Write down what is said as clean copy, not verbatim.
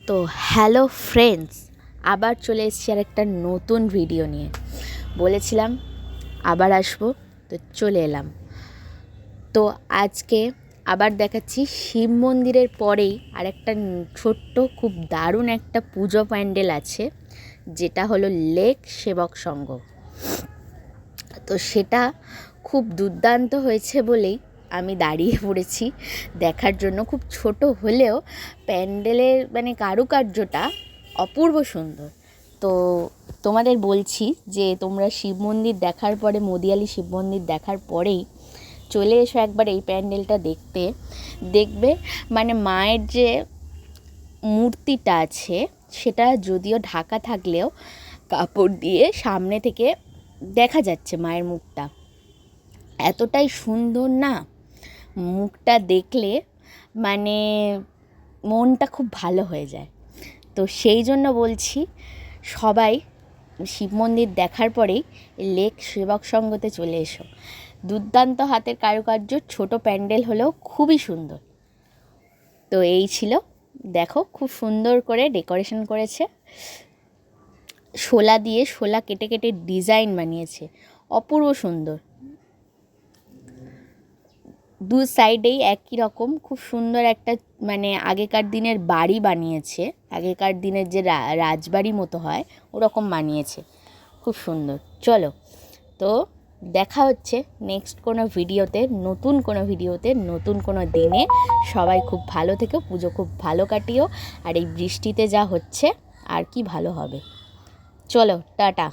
তো hello friends, আবার চলে এসেছি আর একটা নতুন ভিডিও নিয়ে। বলেছিলাম আবার আসবো, তো চলে এলাম। তো আজকে আবার দেখাচ্ছি শিব মন্দিরের পরেই আর একটা ছোট্ট খুব দারুণ একটা পুজো প্যান্ডেল আছে, যেটা হলো লেক সেবক সংঘ। তো সেটা খুব দুর্দান্ত হয়েছে বলেই আমি দাঁড়িয়ে পড়েছি দেখার জন্য। খুব ছোট হলেও প্যান্ডেলের কারুকার্যটা অপূর্ব সুন্দর। তো তোমাদের বলছি যে তোমরা শিব মন্দির দেখার পরে, মদিয়ালি শিব মন্দির দেখার পরেই চলে এসো একবার এই প্যান্ডেলটা দেখতে। দেখবে মায়ের যে মূর্তিটা আছে সেটা যদিও ঢাকা থাকলেও কাপড় দিয়ে সামনে থেকে দেখা যাচ্ছে মায়ের মুখটা। এতটাই সুন্দর না, মুখটা দেখলে মনটা খুব ভালো হয়ে যায়। তো সেই জন্য বলছি, সবাই শিব মন্দির দেখার পরেই লেক সেবক সংঘতে চলে এসো। দুর্দান্ত হাতের কারুকার্য, ছোট প্যান্ডেল হলেও খুবই সুন্দর। তো এই ছিল, দেখো খুব সুন্দর করে ডেকোরেশন করেছে, শোলা দিয়ে শোলা কেটে কেটে ডিজাইন বানিয়েছে, অপূর্ব সুন্দর। দু সাইডেই একই রকম খুব সুন্দর একটা আগেকার দিনের বাড়ি বানিয়েছে, আগেকার দিনের যে রাজবাড়ি মতো হয় ওরকম বানিয়েছে, খুব সুন্দর। চলো, তো দেখা হচ্ছে নেক্সট কোনো ভিডিওতে, নতুন কোনো দিনে। সবাই খুব ভালো থেকো, পুজো খুব ভালো কাটিও। আর এই বৃষ্টিতে যা হচ্ছে আর কি ভালো হবে। চলো, টাটা।